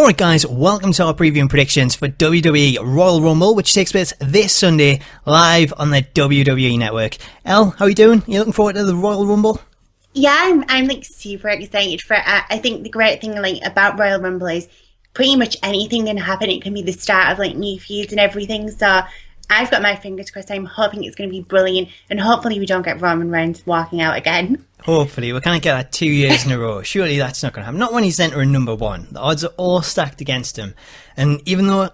Alright guys, welcome to our preview and predictions for WWE Royal Rumble, which takes place this Sunday, live on the WWE Network. Elle, how are you doing? Are you looking forward to the Royal Rumble? Yeah, I'm like super excited for it. I think the great thing about Royal Rumble is pretty much anything can happen. It can be the start of new feuds and everything. So I've got my fingers crossed. I'm hoping it's going to be brilliant, and hopefully we don't get Roman Reigns walking out again. Hopefully, we can't get that 2 years in a row. Surely that's not going to happen. Not when he's entering number one. The odds are all stacked against him. And even though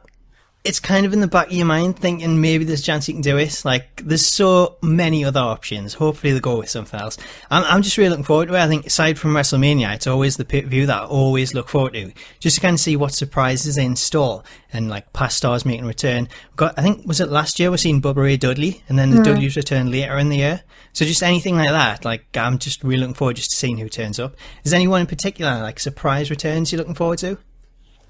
it's kind of in the back of your mind thinking maybe there's a chance he can do it, there's so many other options. Hopefully they'll go with something else. I'm just really looking forward to it. I think aside from WrestleMania, it's always the PPV that I always look forward to, just to kind of see what surprises they install and past stars making a return. I think, was it last year we're seeing Bubba Ray Dudley, and then the Dudleys return later in the year. So just anything like that, I'm just really looking forward just to seeing who turns up. Is there anyone in particular, surprise returns you're looking forward to?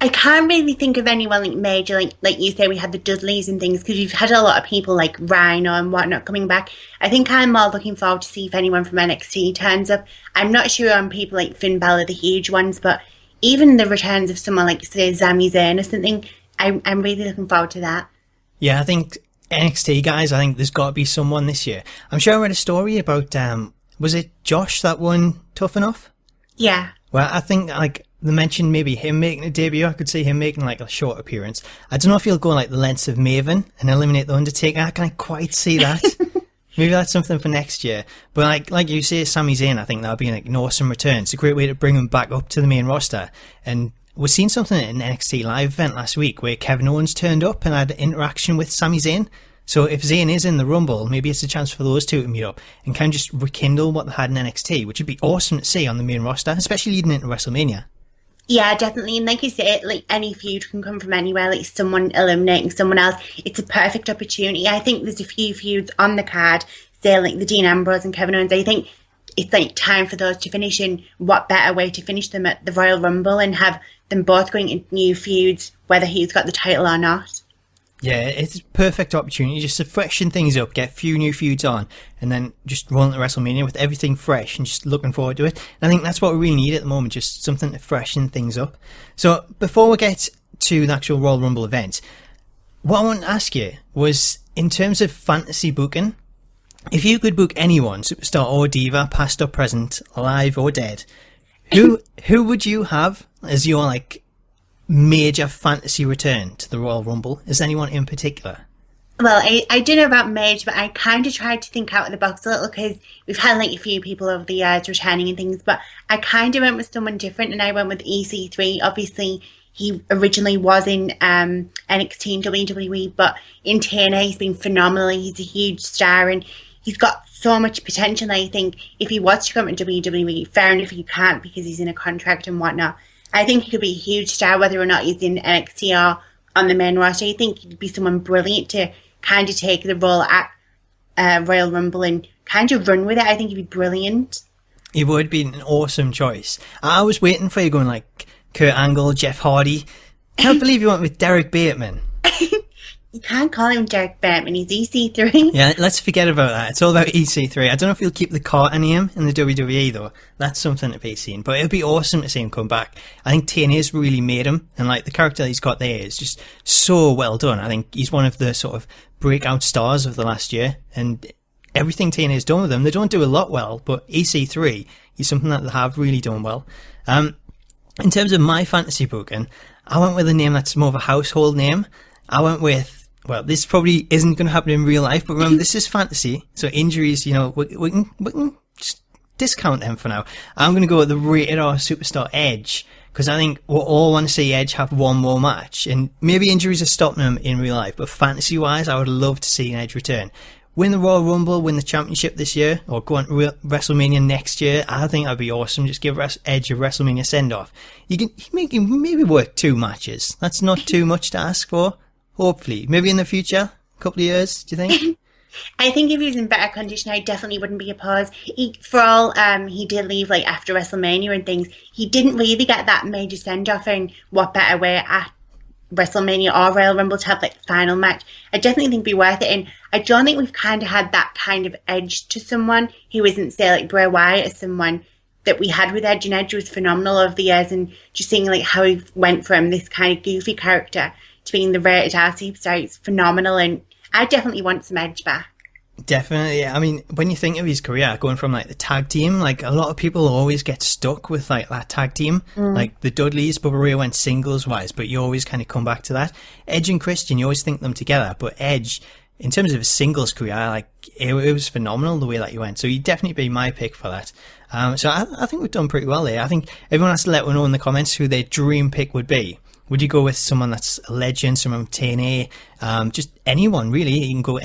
I can't really think of anyone major, like you say, we had the Dudleys and things, because we've had a lot of people like Rhino and whatnot coming back. I think I'm more looking forward to see if anyone from NXT turns up. I'm not sure on people like Finn Balor, the huge ones, but even the returns of someone like, say, Sami Zayn or something, I'm really looking forward to that. Yeah, I think NXT guys, I think there's got to be someone this year. I'm sure I read a story about, was it Josh that won Tough Enough? Yeah. Well, I think they mentioned maybe him making a debut. I could see him making a short appearance. I don't know if he'll go the lengths of Maven and eliminate the Undertaker. I can't quite see that. Maybe that's something for next year. But like you say, Sami Zayn, I think that'll be an awesome return. It's a great way to bring him back up to the main roster. And we've seen something in an NXT live event last week where Kevin Owens turned up and had an interaction with Sami Zayn. So if Zayn is in the Rumble, maybe it's a chance for those two to meet up and kind of just rekindle what they had in NXT, which would be awesome to see on the main roster, especially leading into WrestleMania. Yeah, definitely. And like you say, any feud can come from anywhere, someone eliminating someone else. It's a perfect opportunity. I think there's a few feuds on the card, say the Dean Ambrose and Kevin Owens. I think it's time for those to finish, and what better way to finish them at the Royal Rumble and have them both going into new feuds, whether he's got the title or not. Yeah, it's a perfect opportunity just to freshen things up, get a few new feuds on, and then just roll into WrestleMania with everything fresh and just looking forward to it. And I think that's what we really need at the moment, just something to freshen things up. So before we get to the actual Royal Rumble event, what I want to ask you was, in terms of fantasy booking, if you could book anyone, superstar or diva, past or present, alive or dead, who would you have as your major fantasy return to the Royal Rumble? Is anyone in particular? Well, I don't know about major, but I kind of tried to think out of the box a little, because we've had a few people over the years returning and things, but I kind of went with someone different, and I went with EC3. Obviously, he originally was in NXT and WWE, but in TNA he's been phenomenal. He's a huge star, and he's got so much potential. I think if he was to come to WWE, fair enough, he can't because he's in a contract and whatnot. I think he could be a huge star, whether or not he's in NXT or on the main roster. I think he'd be someone brilliant to kind of take the role at Royal Rumble and kind of run with it. I think he'd be brilliant. He would be an awesome choice. I was waiting for you going Kurt Angle, Jeff Hardy. I can't believe you went with Derek Bateman. You can't call him Derek Bateman, he's EC3. Yeah, let's forget about that. It's all about EC3. I don't know if he'll keep the Carter name in the WWE though. That's something to be seen. But it'll be awesome to see him come back. I think TNA's really made him, and the character he's got there is just so well done. I think he's one of the sort of breakout stars of the last year, and everything TNA's done with him, they don't do a lot well, but EC3 is something that they have really done well. In terms of my fantasy booking, I went with a name that's more of a household name. I went with, well, this probably isn't going to happen in real life, but remember, this is fantasy, so injuries, we can just discount them for now. I'm going to go with the rated R superstar Edge, because I think we all want to see Edge have one more match, and maybe injuries are stopping him in real life, but fantasy-wise, I would love to see an Edge return. Win the Royal Rumble, win the championship this year, or go on to WrestleMania next year. I think that'd be awesome. Just give Edge a WrestleMania send-off. He can maybe work 2 matches. That's not too much to ask for. Hopefully. Maybe in the future? A couple of years, do you think? I think if he was in better condition, I definitely wouldn't be opposed. For all he did leave after WrestleMania and things, he didn't really get that major send-off, and what better way at WrestleMania or Royal Rumble to have the final match. I definitely think it'd be worth it, and I don't think we've kind of had that kind of edge to someone who isn't, say, Bray Wyatt, as someone that we had with Edge, and Edge was phenomenal over the years, and just seeing like how he went from this kind of goofy character to being the rated R superstar, it's phenomenal, and I definitely want some Edge back. Definitely. I mean, when you think of his career going from like the tag team, like a lot of people always get stuck with like that tag team, like the Dudleys. Bubba Ray went singles wise, but you always kind of come back to that. Edge and Christian, you always think them together, but Edge, in terms of his singles career, like it was phenomenal the way that he went. So he'd definitely be my pick for that. So I think we've done pretty well there. I think everyone has to let us know in the comments who their dream pick would be. Would you go with someone that's a legend, someone from TNA, just anyone really? You can go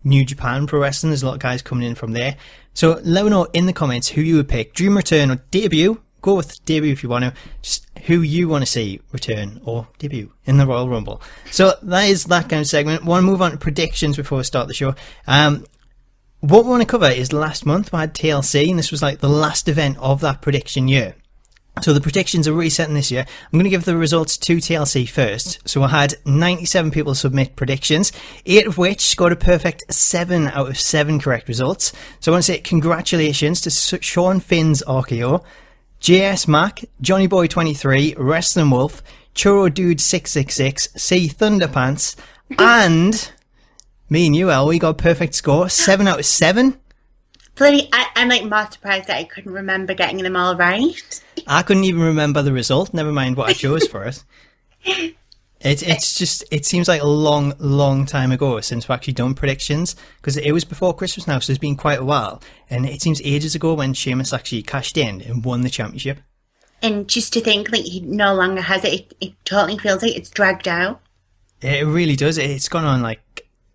New Japan Pro Wrestling. There's a lot of guys coming in from there. So let me know in the comments who you would pick. Dream return or debut. Go with debut if you want to. Just who you want to see return or debut in the Royal Rumble. So that is that kind of segment. Want to move on to predictions before we start the show. What we want to cover is last month we had TLC, and this was like the last event of that prediction year. So the predictions are resetting this year. I'm going to give the results to TLC first. So I had 97 people submit predictions, 8 of which scored a perfect 7 out of 7 correct results. So I want to say congratulations to Sean Finn's RKO, JS Mac, Johnny Boy 23, Wrestling Wolf, Churro Dude 666, C Thunderpants, and me and you, El, we got a perfect score, 7 out of 7. Bloody, I'm like more surprised that I couldn't remember getting them all right. I couldn't even remember the result, never mind what I chose for it. It's just, it seems like a long time ago since we've actually done predictions, because it was before Christmas now, so it's been quite a while, and it seems ages ago when Sheamus actually cashed in and won the championship. And just to think like he no longer has it, it totally feels like it's dragged out. It really does. It's gone on like,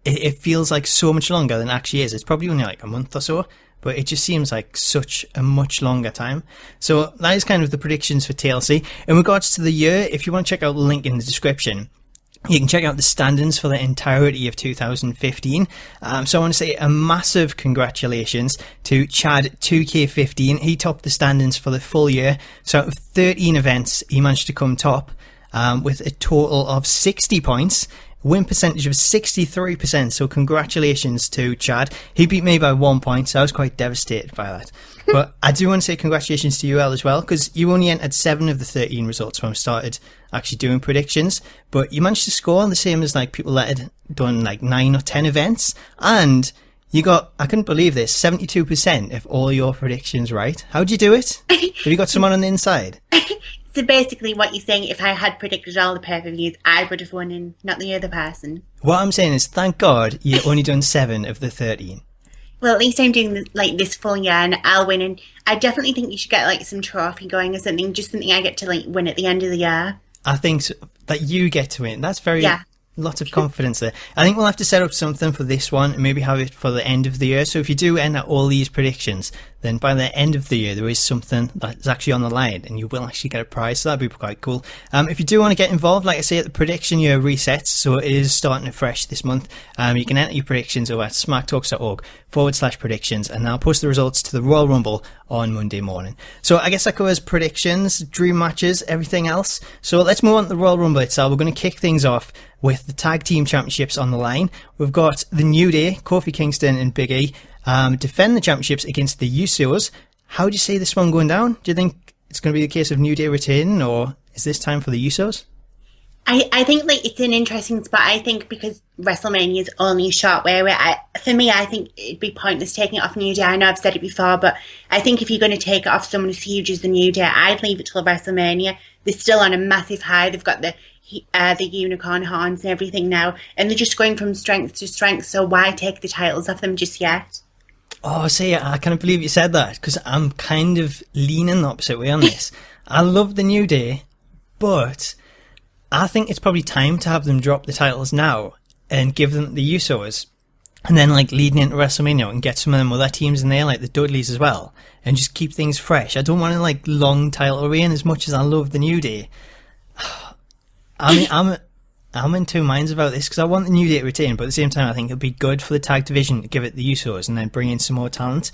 it feels like so much longer than it actually is. It's probably only like a month or so, but it just seems like such a much longer time. So that is kind of the predictions for TLC. In regards to the year, if you want to check out the link in the description, you can check out the standings for the entirety of 2015. So I want to say a massive congratulations to Chad 2K15. He topped the standings for the full year. So out of 13 events, he managed to come top with a total of 60 points. Win percentage of 63%, so congratulations to Chad. He beat me by 1 point, so I was quite devastated by that. But I do want to say congratulations to you, El, as well, because you only entered 7 of the 13 results when I started actually doing predictions, but you managed to score the same as like people that had done like 9 or 10 events, and you got, I couldn't believe this, 72% of all your predictions right. How'd you do it? Have you got someone on the inside? So basically what you're saying, if I had predicted all the pay-per-views, I would have won and not the other person. What I'm saying is, thank God you only done 7 of the 13. Well, at least I'm doing like this full year and I'll win, and I definitely think you should get like some trophy going or something, just something I get to like win at the end of the year. I think that you get to win. That's very... Yeah. Lots of confidence there. I think we'll have to set up something for this one and maybe have it for the end of the year. So if you do end at all these predictions, then by the end of the year there is something that's actually on the line and you will actually get a prize. So that'd be quite cool. If you do want to get involved, like I say, the prediction year resets, so it is starting afresh this month. You can enter your predictions over at smacktalks.org/predictions, and I'll post the results to the Royal Rumble on Monday morning. So I guess that covers predictions, dream matches, everything else. So let's move on to the Royal Rumble itself. We're going to kick things off with the tag team championships on the line. We've got the New Day, Kofi Kingston and Big E, defend the championships against the Usos. How do you see this one going down? Do you think it's going to be the case of New Day retaining, or is this time for the Usos? I think like it's an interesting spot. I think because WrestleMania is only a short way away, for me, I think it'd be pointless taking it off New Day. I know I've said it before, but I think if you're going to take it off someone as huge as the New Day, I'd leave it till WrestleMania. They're still on a massive high. They've got the unicorn horns and everything now, and they're just going from strength to strength, so why take the titles off them just yet? Oh, see, I can't believe you said that, because I'm kind of leaning the opposite way on this. I love the New Day, but I think it's probably time to have them drop the titles now and give them the Usos, and then like leading into WrestleMania and get some of them other teams in there, like the Dudleys as well, and just keep things fresh. I don't want to like long title reign as much as I love the New Day. I mean, I'm in two minds about this, because I want the New Day to retain, but at the same time I think it'd be good for the tag division to give it the Usos and then bring in some more talent.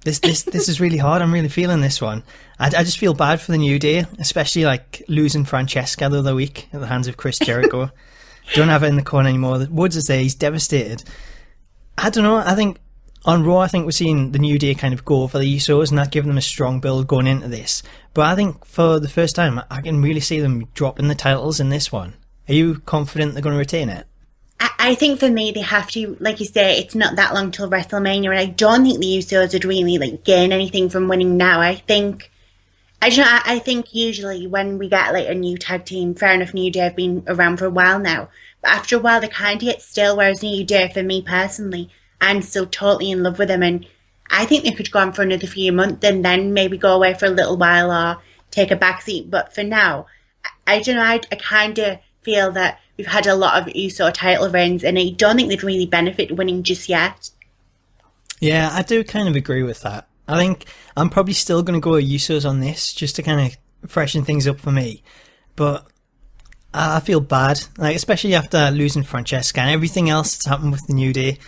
This is really hard. I'm really feeling this one. I just feel bad for the New Day, especially like losing Francesca the other week at the hands of Chris Jericho. Don't have it in the corner anymore. Woods is there. He's devastated. I don't know. I think On Raw, I think we're seeing the New Day kind of go for the Usos and that giving them a strong build going into this. But I think for the first time, I can really see them dropping the titles in this one. Are you confident they're going to retain it? I think for me, they have to, like you say, it's not that long till WrestleMania, and I don't think the Usos would really gain anything from winning now. I think usually when we get a new tag team, fair enough, New Day have been around for a while now, but after a while they kind of get stale, whereas New Day, for me personally, I'm still totally in love with them, and I think they could go on for another few months and then maybe go away for a little while or take a backseat. But for now, I don't know, I kind of feel that we've had a lot of Uso title reigns and I don't think they'd really benefit winning just yet. Yeah, I do kind of agree with that. I think I'm probably still going to go with Usos on this just to kind of freshen things up for me. But I feel bad, especially after losing Francesca and everything else that's happened with the New Day.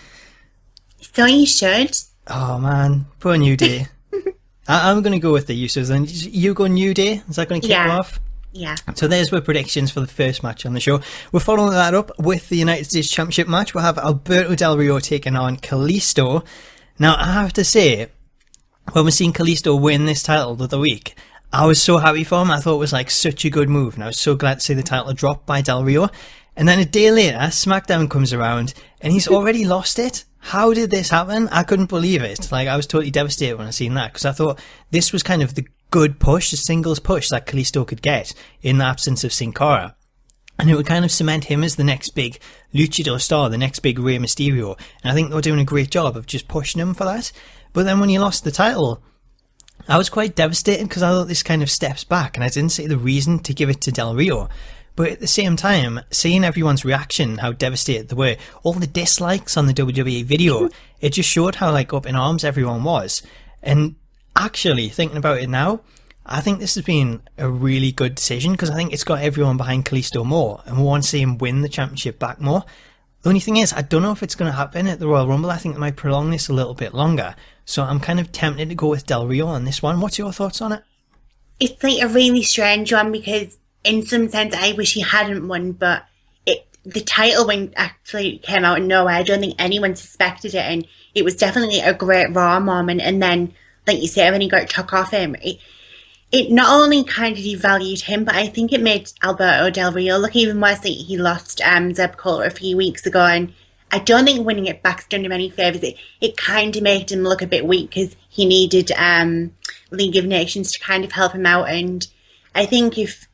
So you should. Oh man, poor New Day. I'm going to go with the Usos. And you go New Day? Is that going to kick you off? Yeah. So there's our predictions for the first match on the show. We're following that up with the United States Championship match. We'll have Alberto Del Rio taking on Kalisto. Now, I have to say, when we're seeing Kalisto win this title the other week, I was so happy for him. I thought it was such a good move, and I was so glad to see the title drop by Del Rio. And then a day later, SmackDown comes around, and he's already lost it. How did this happen? I couldn't believe it. I was totally devastated when I seen that, because I thought this was kind of the good push, the singles push that Kalisto could get in the absence of Sin Cara. And it would kind of cement him as the next big luchador star, the next big Rey Mysterio. And I think they were doing a great job of just pushing him for that. But then when he lost the title, I was quite devastated because I thought this kind of steps back and I didn't see the reason to give it to Del Rio. But at the same time, seeing everyone's reaction, how devastated they were, all the dislikes on the WWE video, it just showed how up in arms everyone was. And actually, thinking about it now, I think this has been a really good decision because I think it's got everyone behind Kalisto more and we want to see him win the championship back more. The only thing is, I don't know if it's going to happen at the Royal Rumble. I think they might prolong this a little bit longer. So I'm kind of tempted to go with Del Rio on this one. What's your thoughts on it? It's a really strange one because in some sense I wish he hadn't won, but the title when actually came out of nowhere, I don't think anyone suspected it, and it was definitely a great Raw moment. And then, like you say, when he got took off him, it not only kind of devalued him, but I think it made Alberto Del Rio look even worse. He lost Zeb Coulter a few weeks ago, and I don't think winning it back's done him any favours. It kind of made him look a bit weak because he needed League of Nations to kind of help him out, and I think if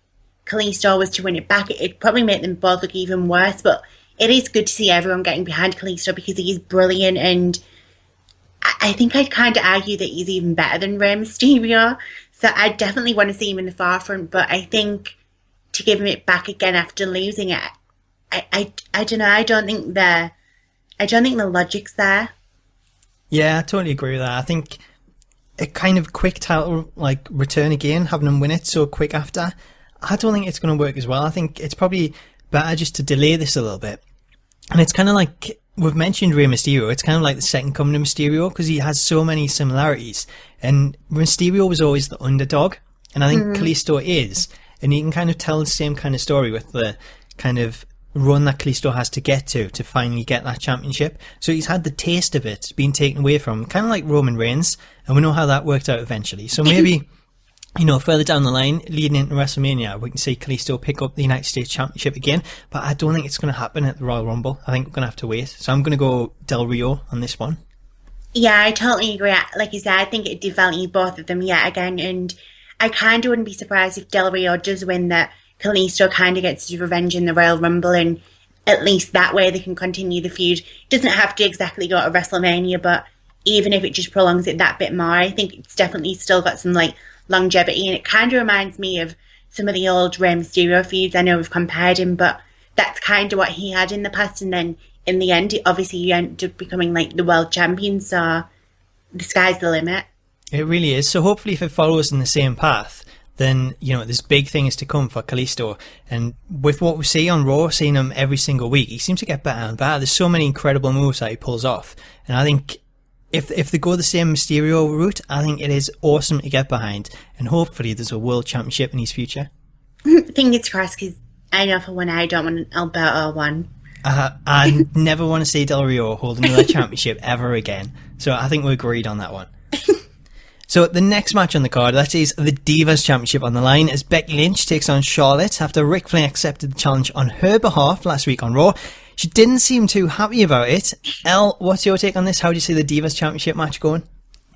Kalisto was to win it back, it'd probably make them both look even worse. But it is good to see everyone getting behind Kalisto because he's brilliant, and I think I'd kind of argue that he's even better than Rey Mysterio. So I definitely want to see him in the forefront, but I think to give him it back again after losing it, I don't know. I don't think the logic's there. Yeah, I totally agree with that. I think a kind of quick title return again, having him win it so quick after, I don't think it's going to work as well. I think it's probably better just to delay this a little bit. And it's kind of we've mentioned Rey Mysterio. It's kind of like the second coming of Mysterio because he has so many similarities. And Mysterio was always the underdog, and I think Kalisto is. And you can kind of tell the same kind of story with the kind of run that Kalisto has to get to finally get that championship. So he's had the taste of it being taken away from him, kind of like Roman Reigns, and we know how that worked out eventually. So maybe, further down the line, leading into WrestleMania, we can see Kalisto pick up the United States Championship again, but I don't think it's going to happen at the Royal Rumble. I think we're going to have to wait. So I'm going to go Del Rio on this one. Yeah, I totally agree. Like you said, I think it devalued both of them yet again, and I kind of wouldn't be surprised if Del Rio does win, that Kalisto kind of gets his revenge in the Royal Rumble, and at least that way they can continue the feud. It doesn't have to exactly go to WrestleMania, but even if it just prolongs it that bit more, I think it's definitely still got some longevity, and it kind of reminds me of some of the old Rey Mysterio feuds. I know we've compared him, but that's kind of what he had in the past, and then in the end, obviously you end up becoming the world champion, so the sky's the limit. It really is. So hopefully if it follows in the same path, then, there's big things to come for Kalisto. And with what we see on Raw, seeing him every single week, he seems to get better and better. There's so many incredible moves that he pulls off. And I think if they go the same Mysterio route, I think it is awesome to get behind. And hopefully there's a world championship in his future. Fingers crossed, because I know for one, I don't want an Alberto one. I never want to see Del Rio hold another championship ever again. So I think we're agreed on that one. So the next match on the card, that is the Divas Championship on the line, as Becky Lynch takes on Charlotte after Ric Flair accepted the challenge on her behalf last week on Raw. She didn't seem too happy about it. Elle, what's your take on this? How do you see the Divas Championship match going?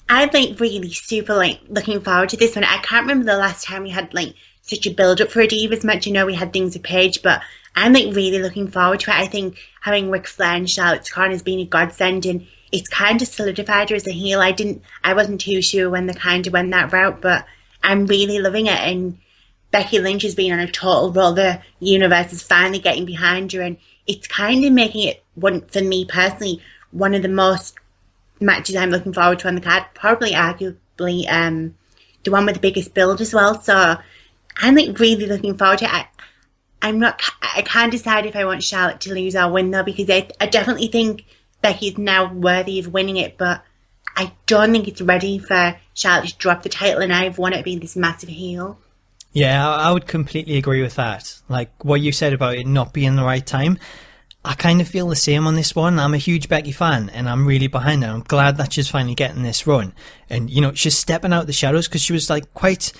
I'm really super looking forward to this one. I can't remember the last time we had such a build up for a Divas match. We had things with Paige, but I'm really looking forward to it. I think having Ric Flair and Charlotte's corner has been a godsend, and it's kind of solidified her as a heel. I wasn't too sure when they kind of went that route, but I'm really loving it. And Becky Lynch has been on a total roll. The universe is finally getting behind her, and it's kind of making it, for me personally, one of the most matches I'm looking forward to on the card. Probably, arguably, the one with the biggest build as well. So I'm really looking forward to it. I can't decide if I want Charlotte to lose or win though, because I definitely think Becky's now worthy of winning it, but I don't think it's ready for Charlotte to drop the title, and I want it to be this massive heel. Yeah, I would completely agree with that. Like what you said about it not being the right time, I kind of feel the same on this one. I'm a huge Becky fan, and I'm really behind her. I'm glad that she's finally getting this run. And, she's stepping out the shadows, because she was quite,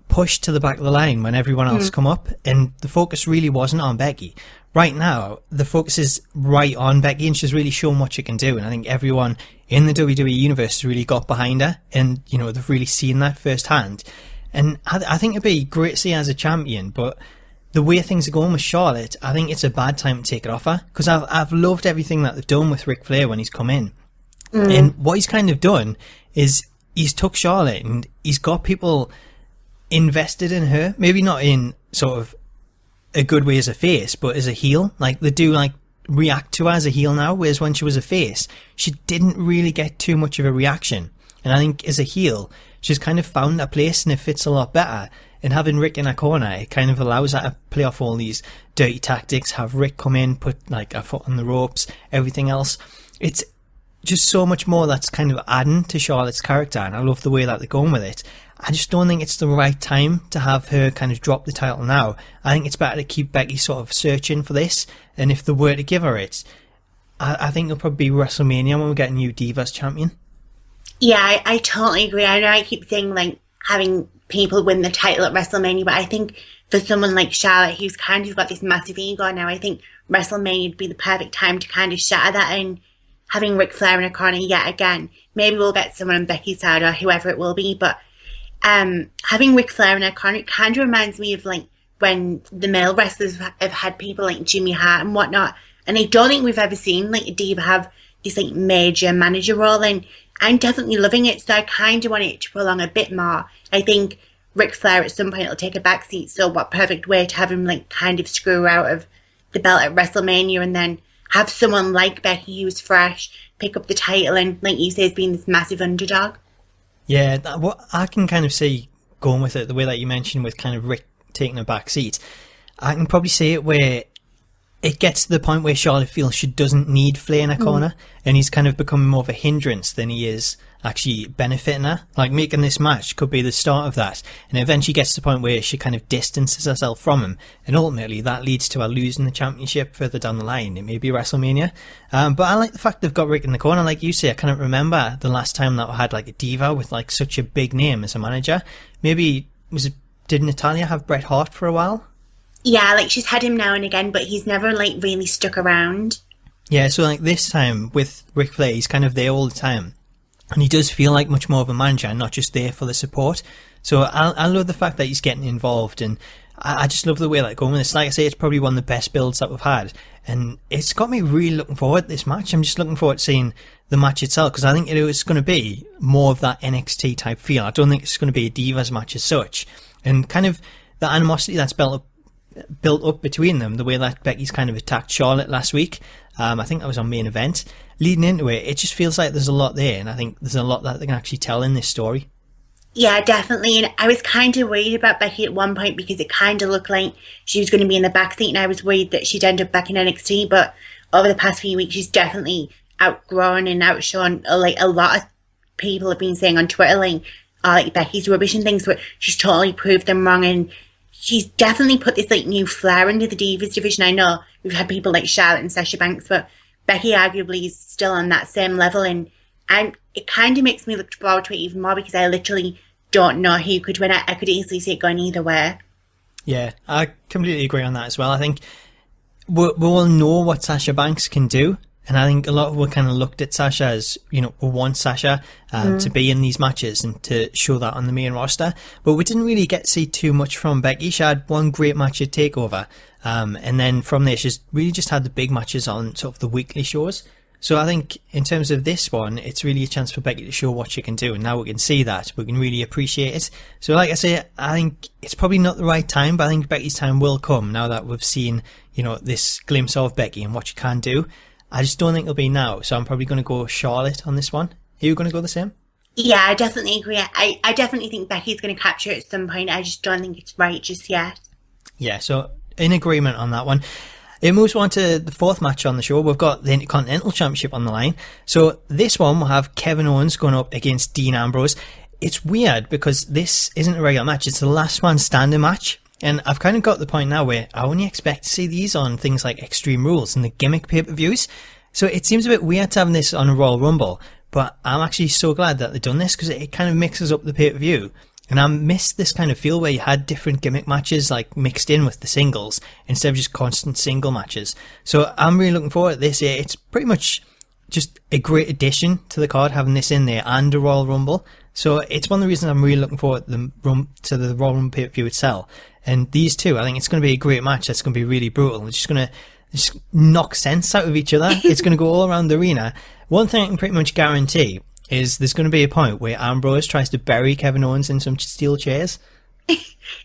pushed to the back of the line when everyone else come up, and the focus really wasn't on Becky. Right now, the focus is right on Becky, and she's really shown what she can do. And I think everyone in the WWE universe has really got behind her, and, they've really seen that firsthand. And I think it'd be great to see her as a champion, but the way things are going with Charlotte, I think it's a bad time to take it off her, because I've loved everything that they've done with Ric Flair when he's come in. And what he's kind of done is he's took Charlotte and he's got people invested in her, maybe not in sort of a good way as a face, but as a heel. They do react to her as a heel now, whereas when she was a face, she didn't really get too much of a reaction. And I think as a heel, she's kind of found her place, and it fits a lot better. And having Rick in her corner, it kind of allows her to play off all these dirty tactics, have Rick come in, put a foot on the ropes, everything else. It's just so much more that's kind of adding to Charlotte's character, and I love the way that they're going with it. I just don't think it's the right time to have her kind of drop the title now. I think it's better to keep Becky sort of searching for this, and if they were to give her it, I think it'll probably be WrestleMania when we get a new Divas champion. Yeah, I totally agree. I know I keep saying having people win the title at WrestleMania, but I think for someone like Charlotte, who's kind of got this massive ego now, I think WrestleMania would be the perfect time to kind of shatter that, and having Ric Flair in a corner yet again. Maybe we'll get someone on Becky's side or whoever it will be, but having Ric Flair in a corner, it kind of reminds me of when the male wrestlers have had people like Jimmy Hart and whatnot, and I don't think we've ever seen a diva have this major manager role, and I'm definitely loving it, so I kind of want it to prolong a bit more. I think Ric Flair at some point will take a backseat, so what perfect way to have him kind of screw out of the belt at WrestleMania, and then have someone like Becky who's fresh pick up the title and, like you say, has been this massive underdog. Yeah, what I can kind of see going with it, the way that you mentioned with kind of Rick taking a back seat, I can probably see it where it gets to the point where Charlotte feels she doesn't need Flair in her corner, and he's kind of becoming more of a hindrance than he is actually benefiting her. Making this match could be the start of that, and eventually gets to the point where she kind of distances herself from him, and ultimately that leads to her losing the championship further down the line. It may be WrestleMania, but I like the fact they've got Rick in the corner. Like you say, I can't remember the last time that we had a diva with such a big name as a manager. Maybe did Natalya have Bret Hart for a while? Yeah, she's had him now and again, but he's never really stuck around. Yeah, so this time with Ric Flair, he's kind of there all the time, and he does feel like much more of a manager and not just there for the support. So I love the fact that he's getting involved, and I just love the way going with this. Like I say, it's probably one of the best builds that we've had, and it's got me really looking forward to this match. I'm just looking forward to seeing the match itself, because I think it's going to be more of that NXT type feel. I don't think it's going to be a Divas match as such, and kind of the animosity that's built up between them, the way that Becky's kind of attacked Charlotte last week. I think that was on Main Event. Leading into it, it just feels like there's a lot there, and I think there's a lot that they can actually tell in this story. Yeah, definitely. And I was kind of worried about Becky at one point, because it kind of looked like she was going to be in the backseat, and I was worried that she'd end up back in NXT. But over the past few weeks, she's definitely outgrown and outshone a lot of people have been saying on Twitter, Becky's rubbish and things, but she's totally proved them wrong, and she's definitely put this new flair into the Divas division. I know we've had people like Charlotte and Sasha Banks, but Becky arguably is still on that same level, and I'm it kind of makes me look forward to it even more because I literally don't know who could win. I could easily see it going either way. Yeah, I completely agree on that as well. I think we'll know what Sasha Banks can do. And I think a lot of people kind of looked at Sasha as, we want Sasha to be in these matches and to show that on the main roster. But we didn't really get to see too much from Becky. She had one great match at TakeOver. And then from there, she's really just had the big matches on sort of the weekly shows. So I think in terms of this one, it's really a chance for Becky to show what she can do. And now we can see that. We can really appreciate it. So like I say, I think it's probably not the right time, but I think Becky's time will come now that we've seen, this glimpse of Becky and what she can do. I just don't think it'll be now, so I'm probably going to go Charlotte on this one. Are you going to go the same? Yeah, I definitely agree. I definitely think Becky's going to capture it at some point. I just don't think it's right just yet. Yeah, so in agreement on that one. It moves on to the fourth match on the show. We've got the Intercontinental Championship on the line. So this one will have Kevin Owens going up against Dean Ambrose. It's weird because this isn't a regular match. It's the last man standing match. And I've kind of got to the point now where I only expect to see these on things like Extreme Rules and the gimmick pay-per-views. So it seems a bit weird to having this on a Royal Rumble, but I'm actually so glad that they've done this because it kind of mixes up the pay-per-view. And I missed this kind of feel where you had different gimmick matches like mixed in with the singles instead of just constant single matches. So I'm really looking forward to this. It's pretty much just a great addition to the card having this in there and a Royal Rumble. So it's one of the reasons I'm really looking forward to the Royal Rumble pay-per-view itself. And these two, I think it's going to be a great match that's going to be really brutal. It's just going to knock sense out of each other. It's going to go all around the arena. One thing I can pretty much guarantee is there's going to be a point where Ambrose tries to bury Kevin Owens in some steel chairs.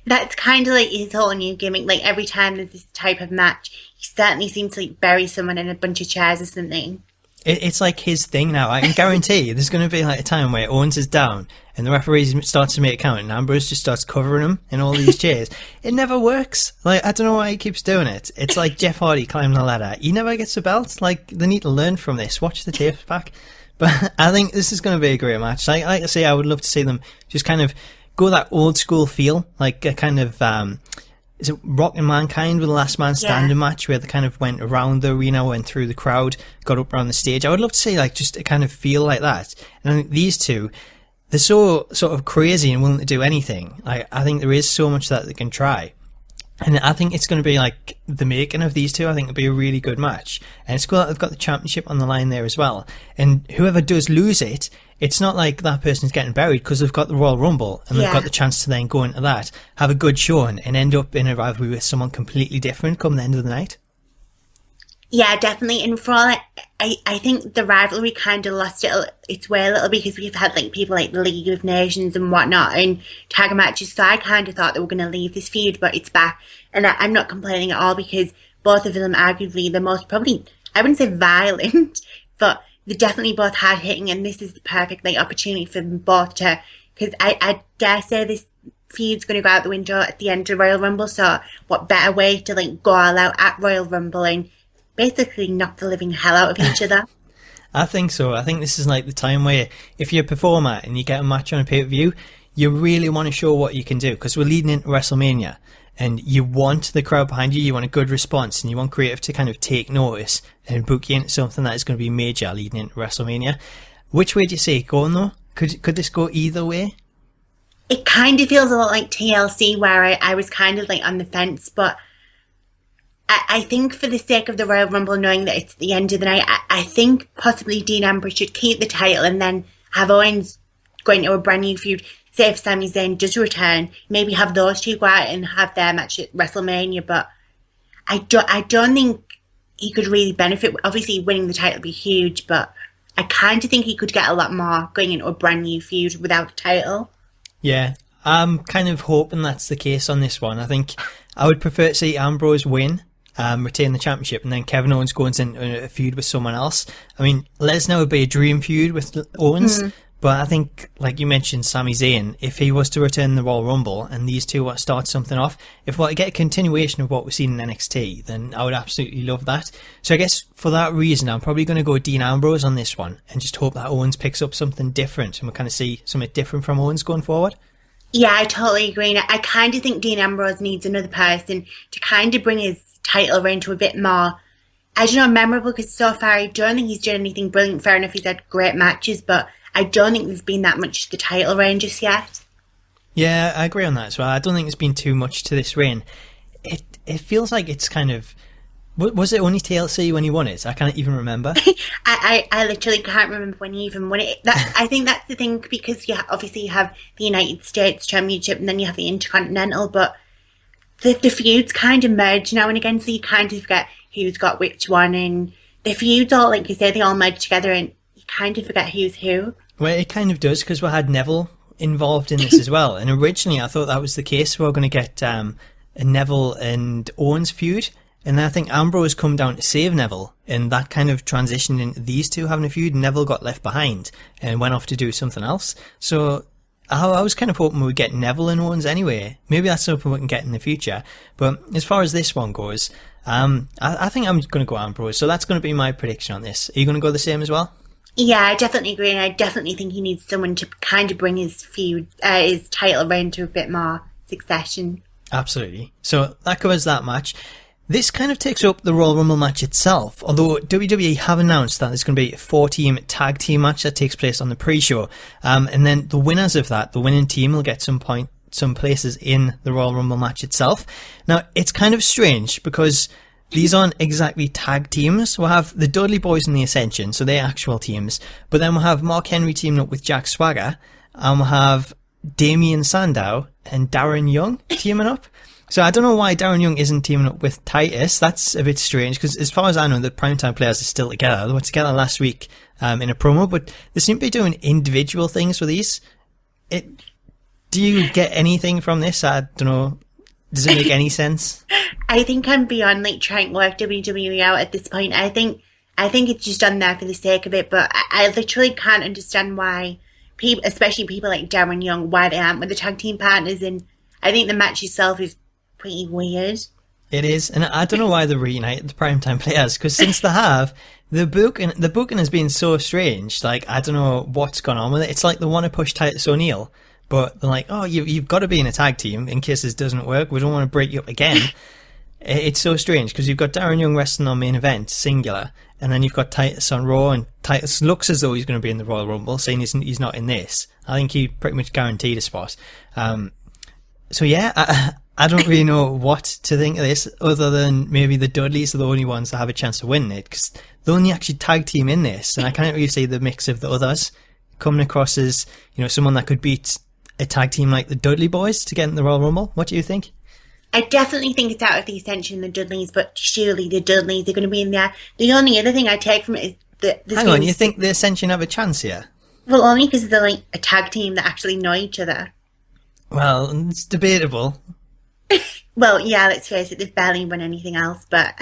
That's kind of like his whole new gimmick. Like every time there's this type of match, he certainly seems to bury someone in a bunch of chairs or something. It's like his thing now. I can guarantee there's going to be like a time where Owens is down and the referee starts to make a count and Ambrose just starts covering him in all these chairs. It never works. Like, I don't know why he keeps doing it. It's like Jeff Hardy climbing the ladder. He never gets a belt. Like, they need to learn from this. Watch the tapes back. But I think this is going to be a great match. Like I say, I would love to see them just kind of go that old school feel, like a kind of is it Rock and Mankind with the last man standing match where they kind of went around the arena, went through the crowd, got up around the stage. I would love to see like just a kind of feel like that. And I think these two, they're so sort of crazy and willing to do anything. Like, I think there is so much that they can try. And I think it's going to be like the making of these two. I think it'll be a really good match. And it's cool that they've got the championship on the line there as well. And whoever does lose it, it's not like that person's getting buried because they've got the Royal Rumble and they've got the chance to then go into that, have a good showing and end up in a rivalry with someone completely different come the end of the night. Yeah, definitely. And for all I think the rivalry kind of lost its way a little because we've had like people like the League of Nations and whatnot and tag matches. So I kind of thought they were going to leave this feud, but it's back. And I'm not complaining at all because both of them arguably the most probably, I wouldn't say violent, but they're definitely both hard hitting. And this is the perfect like opportunity for them both to, because I dare say this feud's going to go out the window at the end of Royal Rumble. So what better way to like go all out at Royal Rumble and basically knock the living hell out of each other. I think so. I think this is like the time where if you're a performer and you get a match on a pay-per-view, you really want to show what you can do because we're leading into WrestleMania and you want the crowd behind you, you want a good response and you want creative to kind of take notice and book you into something that is going to be major leading into WrestleMania. Which way do you see it going though? Could this go either way? It kind of feels a lot like TLC where I was kind of like on the fence, but I think for the sake of the Royal Rumble, knowing that it's the end of the night, I think possibly Dean Ambrose should keep the title and then have Owens go into a brand new feud. Say if Sami Zayn does return, maybe have those two go out and have their match at WrestleMania. But I don't think he could really benefit. Obviously, winning the title would be huge, but I kind of think he could get a lot more going into a brand new feud without a title. Yeah, I'm kind of hoping that's the case on this one. I think I would prefer to see Ambrose win. Retain the championship and then Kevin Owens goes into a feud with someone else. I mean, Lesnar would be a dream feud with Owens, but I think, like you mentioned, Sami Zayn, if he was to return the Royal Rumble and these two want to start something off, if we get a continuation of what we've seen in NXT, then I would absolutely love that. So I guess for that reason, I'm probably going to go Dean Ambrose on this one and just hope that Owens picks up something different and we kind of see something different from Owens going forward. Yeah, I totally agree. And I kind of think Dean Ambrose needs another person to kind of bring his title reign to a bit more, I don't know, memorable, because so far I don't think he's done anything brilliant. Fair enough, he's had great matches, but I don't think there's been that much to the title reign just yet. Yeah, I agree on that as well. I don't think there's been too much to this reign. It feels like it's kind of... Was it only TLC when he won it? I can't even remember. I literally can't remember when he even won it. I think that's the thing, because you obviously have the United States Championship and then you have the Intercontinental, but the feuds kind of merge now and again, so you kind of forget who's got which one, and the feuds all, like you say, they all merge together and you kind of forget who's who. Well, it kind of does, because we had Neville involved in this as well, and originally I thought that was the case. We were going to get a Neville and Owens feud, and then I think Ambrose come down to save Neville, and that kind of transitioned into these two having a feud. Neville got left behind and went off to do something else. So I was kind of hoping we would get Neville and Owens anyway. Maybe that's something we can get in the future. But as far as this one goes, I think I'm going to go Ambrose. So that's going to be my prediction on this. Are you going to go the same as well? Yeah, I definitely agree, and I definitely think he needs someone to kind of bring his his title reign to a bit more succession. Absolutely. So that covers that match. This kind of takes up the Royal Rumble match itself, although WWE have announced that there's going to be a 4-team tag team match that takes place on the pre-show. And then the winners of that, the winning team, will get some places in the Royal Rumble match itself. Now, it's kind of strange because these aren't exactly tag teams. We'll have the Dudley Boys and the Ascension, so they're actual teams. But then we'll have Mark Henry teaming up with Jack Swagger, and we'll have Damien Sandow and Darren Young teaming up. So I don't know why Darren Young isn't teaming up with Titus. That's a bit strange, because as far as I know, the Primetime Players are still together. They were together last week in a promo, but they seem to be doing individual things for these. Do you get anything from this? I don't know. Does it make any sense? I think I'm beyond trying to work WWE out at this point. I think it's just done there for the sake of it, but I literally can't understand why people, especially people like Darren Young, why they aren't with the tag team partners, and I think the match itself is pretty weird. It is, and I don't know why they reunited the Primetime Players, because since they have, the booking has been so strange. I don't know what's gone on with it. It's like they want to push Titus O'Neil, but they're like, oh, you've got to be in a tag team in case this doesn't work. We don't want to break you up again. It's so strange, because you've got Darren Young wrestling on main event, singular, and then you've got Titus on Raw, and Titus looks as though he's going to be in the Royal Rumble, saying he's not in this. I think he pretty much guaranteed a spot. So yeah, I don't really know what to think of this, other than maybe the Dudleys are the only ones that have a chance to win it, because they only actually tag team in this, and I can't really see the mix of the others coming across as, someone that could beat a tag team like the Dudley Boys to get in the Royal Rumble. What do you think? I definitely think it's out of the Ascension and the Dudleys, but surely the Dudleys are going to be in there. The only other thing I take from it is that... Hang on, you think the Ascension have a chance here? Well, only because they're a tag team that actually know each other. Well, it's debatable. Well, yeah, let's face it, they've barely won anything else, but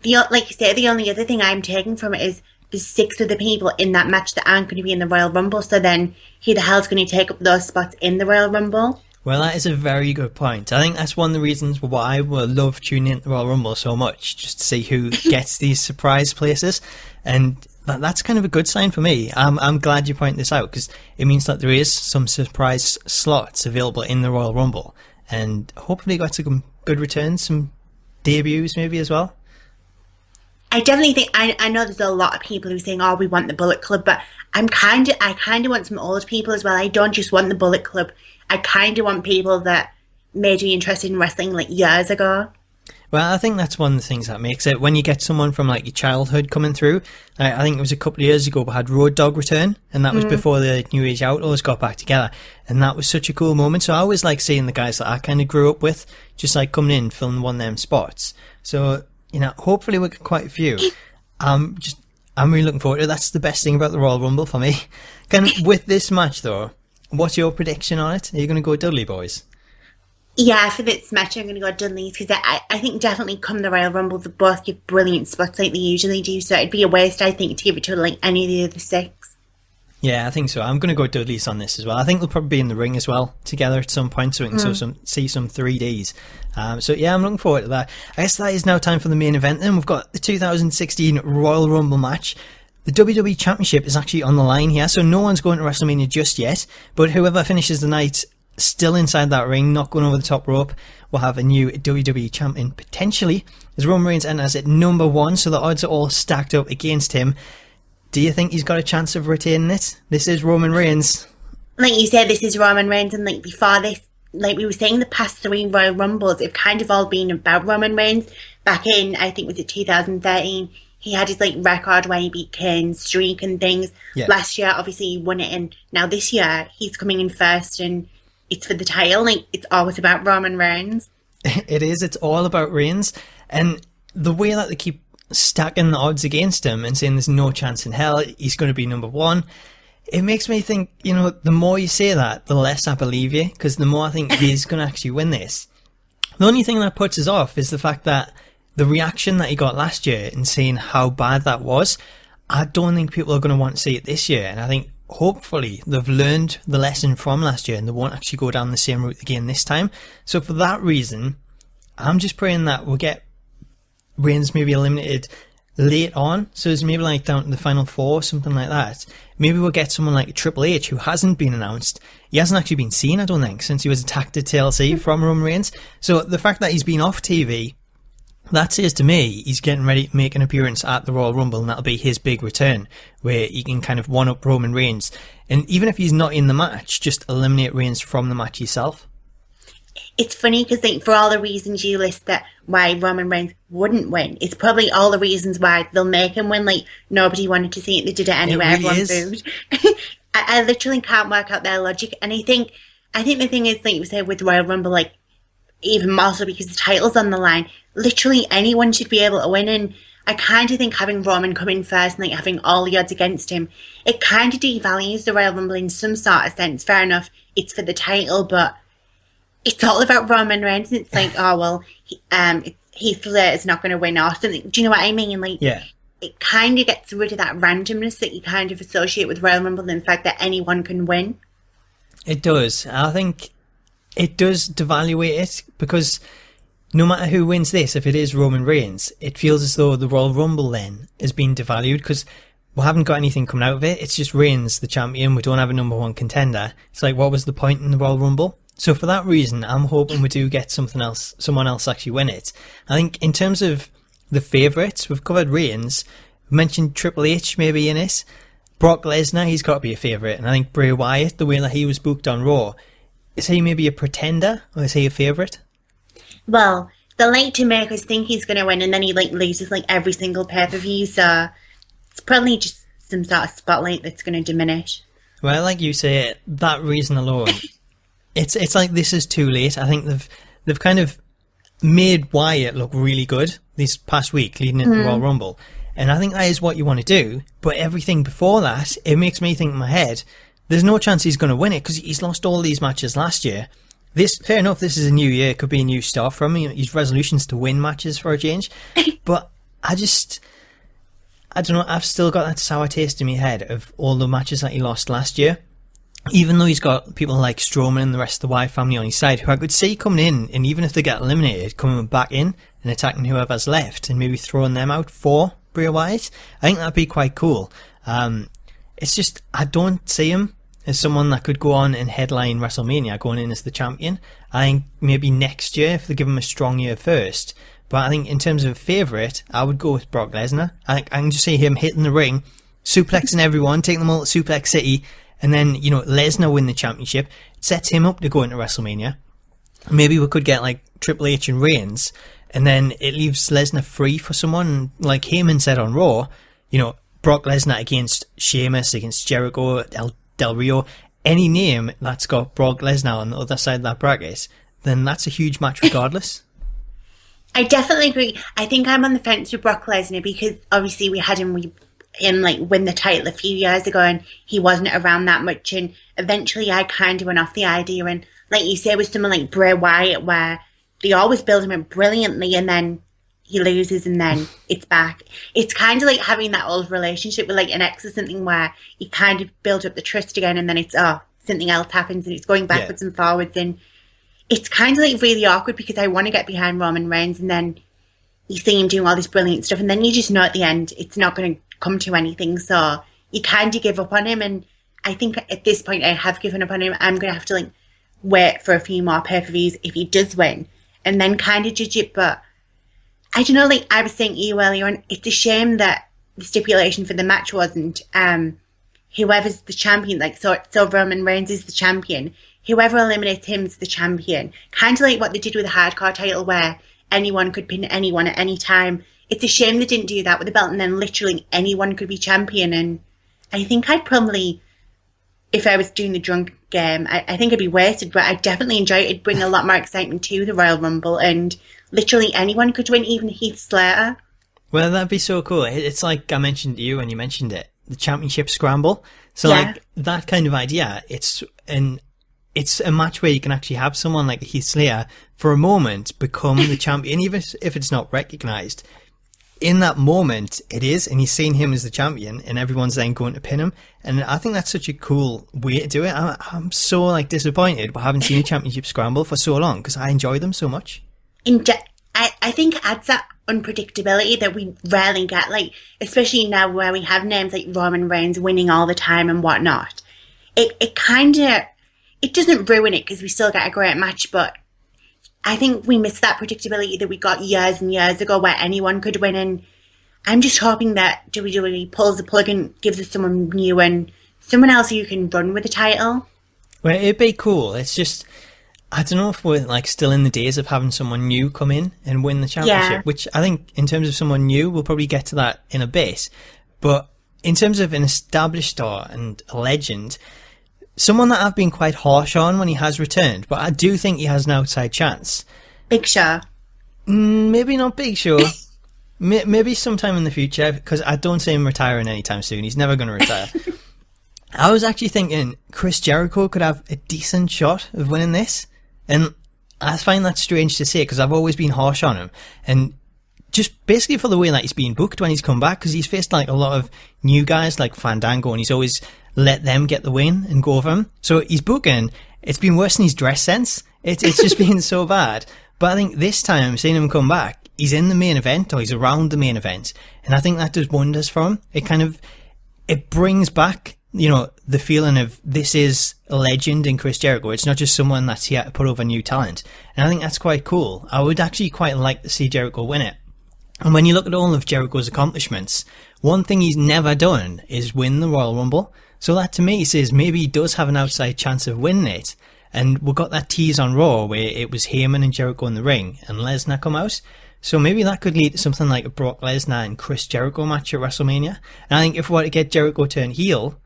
like you say, the only other thing I'm taking from it is there's 6 other people in that match that aren't going to be in the Royal Rumble, so then who the hell's going to take up those spots in the Royal Rumble? Well, that is a very good point. I think that's one of the reasons why we love tuning in to the Royal Rumble so much, just to see who gets these surprise places, and that's kind of a good sign for me. I'm glad you point this out, because it means that there is some surprise slots available in the Royal Rumble, and hopefully got some good returns, some debuts maybe as well. I definitely think, I know there's a lot of people who are saying, oh, we want the Bullet Club, but I kind of want some old people as well. I don't just want the Bullet Club. I kind of want people that made me interested in wrestling years ago. Well, I think that's one of the things that makes it. When you get someone from your childhood coming through, I think it was a couple of years ago we had Road Dogg return, and that was before the New Age Outlaws got back together, and that was such a cool moment. So I always like seeing the guys that I kind of grew up with, just coming in, filling one of them spots. So, hopefully we get quite a few. I'm really looking forward to it. That's the best thing about the Royal Rumble for me. With this match though, what's your prediction on it? Are you going to go Dudley Boys? Yeah, for this match, I'm going to go Dudleys, because I think definitely come the Royal Rumble, they both give brilliant spots like they usually do, so it'd be a waste, I think, to give it to any of the other 6. Yeah, I think so. I'm going to go Dudleys on this as well. I think they'll probably be in the ring as well together at some point, so we can see some 3Ds. So yeah, I'm looking forward to that. I guess that is now time for the main event. Then we've got the 2016 Royal Rumble match. The WWE Championship is actually on the line here, so no one's going to WrestleMania just yet, but whoever finishes the night still inside that ring, not going over the top rope, will have a new WWE champion potentially, as Roman Reigns enters at number 1, so the odds are all stacked up against him. Do you think he's got a chance of retaining it? This is Roman Reigns. Like you said, this is Roman Reigns, and like before this, like we were saying, the past 3 Royal Rumbles have kind of all been about Roman Reigns. Back in, I think, was it 2013? He had his like record where he beat Kane's streak and things. Yeah. Last year, obviously, he won it, and now this year he's coming in first, and it's for the title. Like, it's always about Roman Reigns. It is. It's all about Reigns, and the way that they keep stacking the odds against him and saying there's no chance in hell he's going to be number 1. It makes me think, the more you say that, the less I believe you, because the more I think he's going to actually win this. The only thing that puts us off is the fact that the reaction that he got last year and saying how bad that was, I don't think people are going to want to see it this year. And I think hopefully they've learned the lesson from last year and they won't actually go down the same route again this time. So for that reason, I'm just praying that we'll get Reigns maybe eliminated late on, so it's maybe like down to the final 4, something like that. Maybe we'll get someone like Triple H, who hasn't been announced. He hasn't actually been seen, I don't think, since he was attacked at TLC from Roman Reigns. So the fact that he's been off TV, that says to me he's getting ready to make an appearance at the Royal Rumble, and that'll be his big return, where he can kind of one-up Roman Reigns. And even if he's not in the match, just eliminate Reigns from the match yourself. It's funny because, like, for all the reasons you list that why Roman Reigns wouldn't win, it's probably all the reasons why they'll make him win. Like, nobody wanted to see it, they did it anyway, really everyone booed. I literally can't work out their logic, and I think the thing is, like you said, with Royal Rumble, like, even more so because the title's on the line, literally anyone should be able to win, and I kind of think having Roman come in first and, like, having all the odds against him, it kind of devalues the Royal Rumble in some sort of sense. Fair enough, it's for the title, but it's all about Roman Reigns, and it's like, oh, well, Heath Slater's not going to win or something. Do you know what I mean? Like, yeah. It kind of gets rid of that randomness that you kind of associate with Royal Rumble and the fact that anyone can win. It does. I think it does devaluate it, because no matter who wins this, if it is Roman Reigns, it feels as though the Royal Rumble then has been devalued, because we haven't got anything coming out of it. It's just Reigns, the champion. We don't have a number 1 contender. It's like, what was the point in the Royal Rumble? So for that reason, I'm hoping we do get someone else actually win it. I think in terms of the favourites, we've covered Reigns. We mentioned Triple H maybe in it. Brock Lesnar, he's got to be a favourite. And I think Bray Wyatt, the way that he was booked on Raw, is he maybe a pretender or is he a favourite? Well, they like to make us think he's going to win, and then he like loses like every single pay-per-view, so it's probably just some sort of spotlight that's going to diminish. Well, like you say, that reason alone, it's like this is too late. I think they've kind of made Wyatt look really good this past week leading into the Royal Rumble, and I think that is what you want to do. But everything before that, it makes me think in my head, there's no chance he's going to win it because he's lost all these matches last year. Fair enough, this is a new year, it could be a new start for him. His resolution's to win matches for a change, but I don't know, I've still got that sour taste in my head of all the matches that he lost last year. Even though he's got people like Strowman and the rest of the Wyatt family on his side, who I could see coming in, and even if they get eliminated, coming back in and attacking whoever's left and maybe throwing them out for Bray Wyatt, I think that'd be quite cool. It's just, I don't see him as someone that could go on and headline WrestleMania going in as the champion. I think maybe next year, if they give him a strong year first. But I think in terms of favourite, I would go with Brock Lesnar. I can just see him hitting the ring, suplexing everyone, taking them all to Suplex City, and then, Lesnar win the championship. It sets him up to go into WrestleMania. Maybe we could get, like, Triple H and Reigns, and then it leaves Lesnar free for someone, like Heyman said on Raw, Brock Lesnar against Sheamus, against Jericho, Del Rio, any name that's got Brock Lesnar on the other side of that bracket, then that's a huge match regardless. I definitely agree. I think I'm on the fence with Brock Lesnar because obviously we had him like win the title a few years ago and he wasn't around that much, and eventually I kind of went off the idea, and like you say with someone like Bray Wyatt where they always build him up brilliantly and then he loses and then it's back. It's kind of like having that old relationship with like an ex or something where you kind of build up the trust again and then it's something else happens and it's going backwards and forwards, and it's kind of like really awkward because I want to get behind Roman Reigns and then you see him doing all this brilliant stuff and then you just know at the end it's not going to come to anything, so you kind of give up on him. And I think at this point I have given up on him. I'm going to have to like wait for a few more pay-per-views if he does win and then kind of judge it. But I don't know, like I was saying to you earlier on, it's a shame that the stipulation for the match wasn't whoever's the champion, like so Roman Reigns is the champion. Whoever eliminates him is the champion. Kind of like what they did with the hardcore title where anyone could pin anyone at any time. It's a shame they didn't do that with the belt and then literally anyone could be champion. And I think I'd probably, if I was doing the drunk game, I think I'd be wasted, but I'd definitely enjoy it. It'd bring a lot more excitement to the Royal Rumble and literally anyone could win, even Heath Slater. Well, that'd be so cool. It's like I mentioned to you when you mentioned it, the championship scramble. So Yeah. like that kind of idea, it's a match where you can actually have someone like Heath Slater for a moment become the champion, even if it's not recognised. In that moment, it is, and he's seen him as the champion, and everyone's then going to pin him. And I think that's such a cool way to do it. I'm so like disappointed we haven't seen a championship scramble for so long because I enjoy them so much. I think it adds that unpredictability that we rarely get, like especially now where we have names like Roman Reigns winning all the time and whatnot. It kind of, it doesn't ruin it because we still get a great match, but I think we miss that predictability that we got years and years ago where anyone could win. And I'm just hoping that WWE pulls the plug and gives us someone new and someone else who can run with the title. Well, it'd be cool. It's just, I don't know if we're like still in the days of having someone new come in and win the championship, Yeah. which I think in terms of someone new, we'll probably get to that in a bit. But in terms of an established star and a legend, someone that I've been quite harsh on when he has returned, but I do think he has an outside chance. Big Show. Maybe not Big Show. Maybe sometime in the future, because I don't see him retiring anytime soon. He's never going to retire. I was actually thinking Chris Jericho could have a decent shot of winning this. And I find that strange to say because I've always been harsh on him. And just basically for the way that he's been booked when he's come back, because he's faced like a lot of new guys like Fandango and he's always let them get the win and go over him. So he's booking, it's been worse than his dress sense. It's just been so bad. But I think this time, seeing him come back, he's in the main event or he's around the main event. And I think that does wonders for him. It brings back, you know, the feeling of this is a legend in Chris Jericho. It's not just someone that's here to put over new talent. And I think that's quite cool. I would actually quite like to see Jericho win it. And when you look at all of Jericho's accomplishments, one thing he's never done is win the Royal Rumble. So that to me says maybe he does have an outside chance of winning it. And we got that tease on Raw where it was Heyman and Jericho in the ring and Lesnar come out. So maybe that could lead to something like a Brock Lesnar and Chris Jericho match at WrestleMania. And I think if we were to get Jericho turn heel,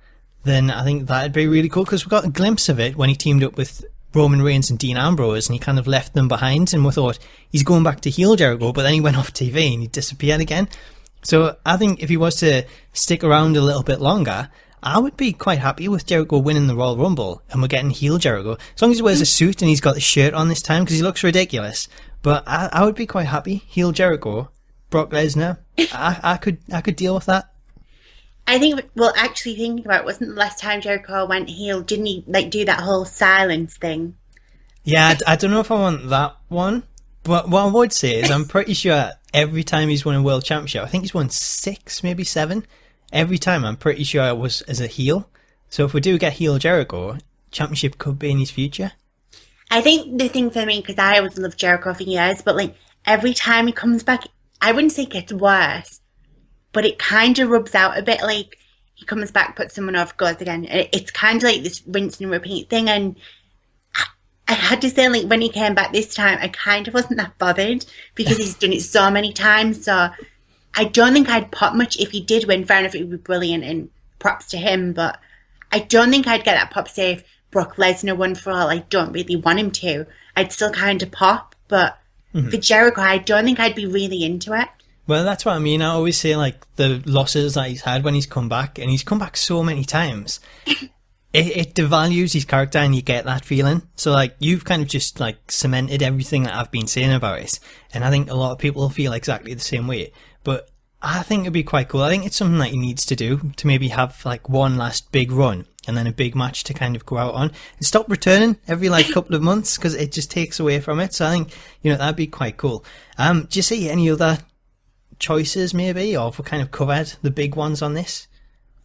then I think that'd be really cool because we got a glimpse of it when he teamed up with Roman Reigns and Dean Ambrose and he kind of left them behind and we thought he's going back to heel Jericho, but then he went off TV and he disappeared again. So I think if he was to stick around a little bit longer, I would be quite happy with Jericho winning the Royal Rumble and we're getting heel Jericho. As long as he wears a suit and he's got the shirt on this time because he looks ridiculous. But I would be quite happy. Heel Jericho, Brock Lesnar. I could deal with that. I think, well, actually thinking about it, wasn't the last time Jericho went heel, didn't he like do that whole silence thing? Yeah, I don't know if I want that one. But what I would say is I'm pretty sure every time he's won a world championship, I think he's won 6, maybe 7. Every time I'm pretty sure it was as a heel. So if we do get heel Jericho, championship could be in his future. I think the thing for me, because I always loved Jericho for years, but like every time he comes back, I wouldn't say it gets worse, but it kind of rubs out a bit. Like he comes back, puts someone off, goes again. It's kind of like this rinse and repeat thing. And I had to say, like when he came back this time, I kind of wasn't that bothered because he's done it so many times. So I don't think I'd pop much if he did win. Fair enough, it would be brilliant and props to him, but I don't think I'd get that pop. Say if Brock Lesnar won for all, I don't really want him to. I'd still kind of pop, but for Jericho, I don't think I'd be really into it. Well, that's what I mean. I always say like the losses that he's had when he's come back, and he's come back so many times. It devalues his character and you get that feeling. So like you've kind of just like cemented everything that I've been saying about it. And I think a lot of people will feel exactly the same way. But I think it'd be quite cool. I think it's something that he needs to do to maybe have like one last big run and then a big match to kind of go out on and stop returning every like couple of months because it just takes away from it. So I think, you know, that'd be quite cool. Do you see any other choices maybe, or if we kind of covered the big ones on this?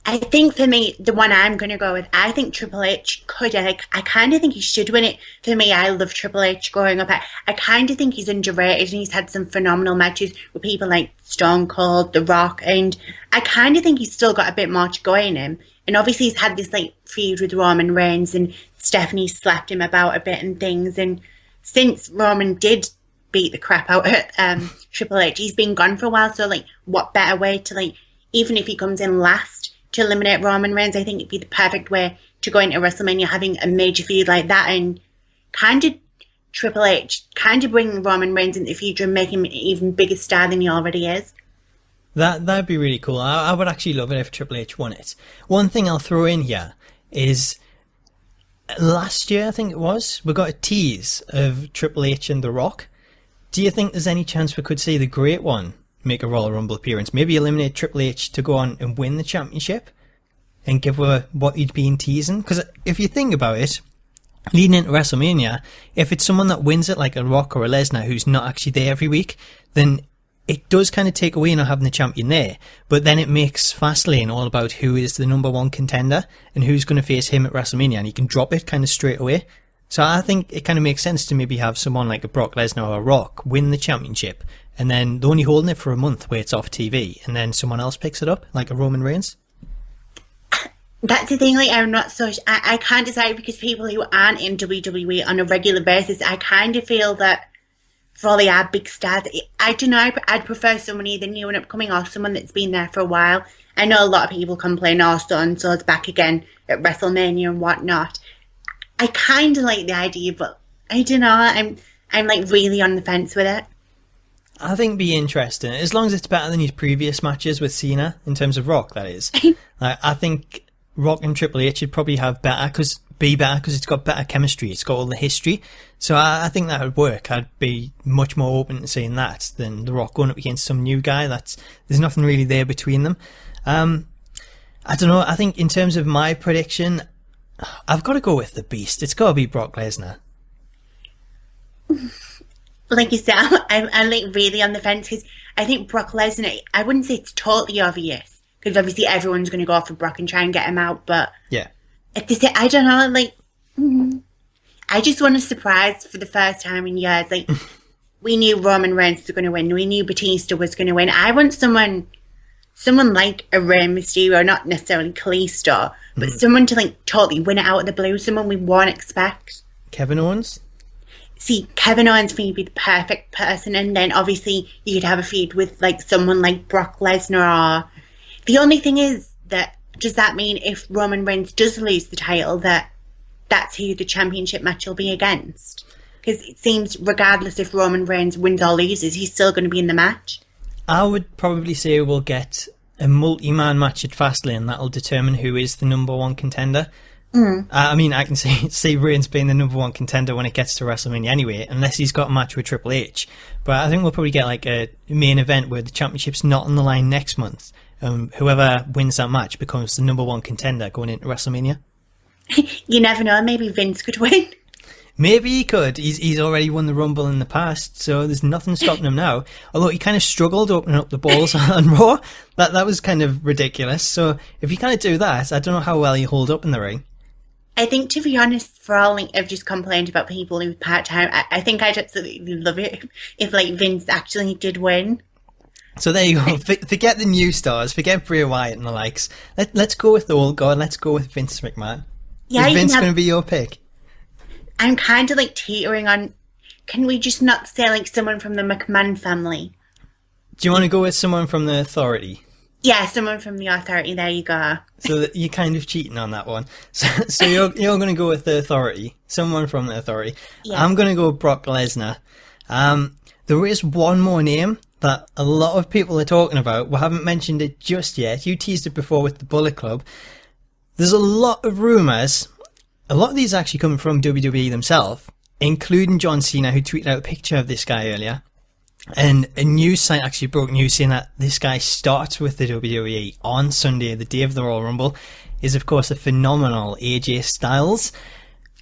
I think for me, the one I'm going to go with, I think Triple H could. I kind of think he should win it. For me, I love Triple H growing up. I kind of think he's underrated and he's had some phenomenal matches with people like Stone Cold, The Rock, and I kind of think he's still got a bit more to go in him. And obviously, he's had this like feud with Roman Reigns and Stephanie slapped him about a bit and things. And since Roman did beat the crap out of Triple H, he's been gone for a while. So, like, what better way to, like, even if he comes in last, to eliminate Roman Reigns? I think it'd be the perfect way to go into WrestleMania, having a major feud like that, and kind of Triple H, kind of bring Roman Reigns into the future and make him an even bigger star than he already is. That'd be really cool. I would actually love it if Triple H won it. One thing I'll throw in here is last year, I think it was, we got a tease of Triple H and The Rock. Do you think there's any chance we could see the Great One make a Royal Rumble appearance? Maybe eliminate Triple H to go on and win the championship and give her what he'd been teasing? Because if you think about it, leading into WrestleMania, if it's someone that wins it like a Rock or a Lesnar who's not actually there every week, then it does kind of take away not having the champion there. But then it makes Fastlane all about who is the number one contender and who's going to face him at WrestleMania, and you can drop it kind of straight away. So I think it kind of makes sense to maybe have someone like a Brock Lesnar or a Rock win the championship, and then they're only holding it for a month where it's off TV, and then someone else picks it up, like a Roman Reigns. That's the thing, like, I'm not so... I can't decide, because people who aren't in WWE on a regular basis, I kind of feel that for all they are big stars, I don't know, I'd prefer someone either new and upcoming or someone that's been there for a while. I know a lot of people complain, oh, so-and-so's back again at WrestleMania and whatnot. I kind of like the idea, but I don't know, I'm like really on the fence with it. I think it'd be interesting, as long as it's better than his previous matches with Cena, in terms of Rock, that is. I think Rock and Triple H should probably have because it's got better chemistry, it's got all the history. So I think that would work. I'd be much more open to seeing that than The Rock going up against some new guy. There's nothing really there between them. I don't know, I think in terms of my prediction, I've got to go with the Beast. It's got to be Brock Lesnar. Like you said, I'm like really on the fence, because I think Brock Lesnar, I wouldn't say it's totally obvious, because obviously everyone's going to go for Brock and try and get him out, but yeah, I don't know, like, I just want a surprise for the first time in years. Like, we knew Roman Reigns was going to win, we knew Batista was going to win. I want someone like a Rey Mysterio, not necessarily Kalisto, but someone to like totally win it out of the blue, someone we won't expect. Kevin Owens? See, Kevin Owens for me would be the perfect person, and then obviously you could have a feud with like someone like Brock Lesnar. Or the only thing is that, does that mean if Roman Reigns does lose the title that that's who the championship match will be against? Because it seems regardless if Roman Reigns wins or loses, he's still going to be in the match. I would probably say we'll get a multi-man match at Fastlane that'll determine who is the number one contender. I mean, I can see Reigns being the number one contender when it gets to WrestleMania anyway, unless he's got a match with Triple H. But I think we'll probably get like a main event where the championship's not on the line next month. Whoever wins that match becomes the number one contender going into WrestleMania. You never know, maybe Vince could win. Maybe he could. He's already won the Rumble in the past, so there's nothing stopping him now. Although he kind of struggled opening up the balls on Raw. That was kind of ridiculous. So if you kind of do that, I don't know how well you hold up in the ring. I think, to be honest, for all like, I've just complained about people who part-time, I think I'd absolutely love it if like Vince actually did win. So there you go. Forget the new stars. Forget Bray Wyatt and the likes. Let's go with the old god. Let's go with Vince McMahon. Yeah, is Vince going to be your pick? I'm kind of like teetering on, can we just not say like someone from the McMahon family? Do you want to go with someone from the Authority? Yeah, someone from the Authority, there you go. So you're kind of cheating on that one. So you're going to go with the Authority, someone from the Authority. Yeah. I'm going to go Brock Lesnar. There is one more name that a lot of people are talking about. We haven't mentioned it just yet. You teased it before with the Bullet Club. There's a lot of rumours. A lot of these actually come from WWE themselves, including John Cena, who tweeted out a picture of this guy earlier. And a news site actually broke news saying that this guy starts with the WWE on Sunday, the day of the Royal Rumble, is of course a phenomenal AJ Styles.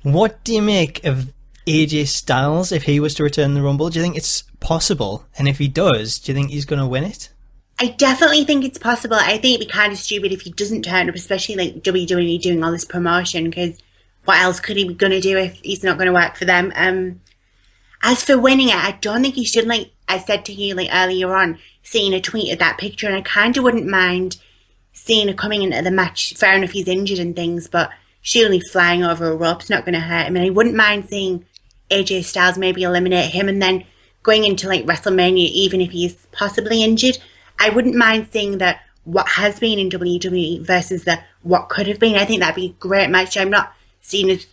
What do you make of AJ Styles if he was to return the Rumble? Do you think it's possible? And if he does, do you think he's going to win it? I definitely think it's possible. I think it'd be kind of stupid if he doesn't turn up, especially like WWE doing all this promotion, because what else could he be going to do if he's not going to work for them? As for winning it, I don't think he should, like I said to you like earlier on, seeing a tweet of that picture, and I kind of wouldn't mind seeing her coming into the match. Fair enough, he's injured and things, but surely flying over a rope's not going to hurt him. And I wouldn't mind seeing AJ Styles maybe eliminate him and then going into like WrestleMania, even if he's possibly injured. I wouldn't mind seeing that what has been in WWE versus the what could have been. I think that'd be a great match. I'm not seen as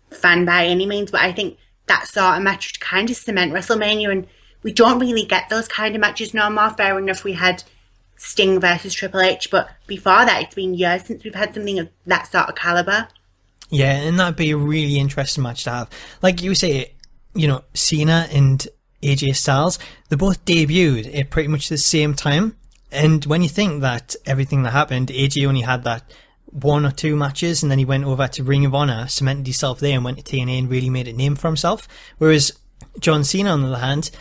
fan by any means, but I think that sort of match would kind of cement WrestleMania, and we don't really get those kind of matches no more. Fair enough, we had Sting versus Triple H, but before that, it's been years since we've had something of that sort of caliber. Yeah, and that'd be a really interesting match to have. Like you say, you know, Cena and AJ Styles, they both debuted at pretty much the same time. And when you think that everything that happened, AJ only had that 1 or 2 matches, and then he went over to Ring of Honor, cemented himself there, and went to TNA and really made a name for himself. Whereas John Cena, on the other hand,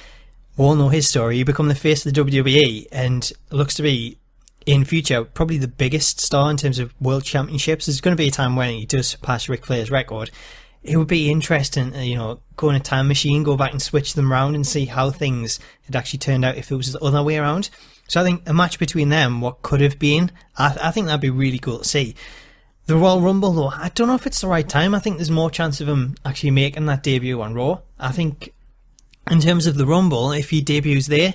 we all know his story. He became the face of the WWE and looks to be, in future, probably the biggest star in terms of world championships. There's going to be a time when he does surpass Ric Flair's record. It would be interesting, you know, go in a time machine, go back and switch them around and see how things had actually turned out if it was the other way around. So I think a match between them, what could have been, I think that'd be really cool to see. The Royal Rumble, though, I don't know if it's the right time. I think there's more chance of him actually making that debut on Raw. I think in terms of the Rumble, if he debuts there,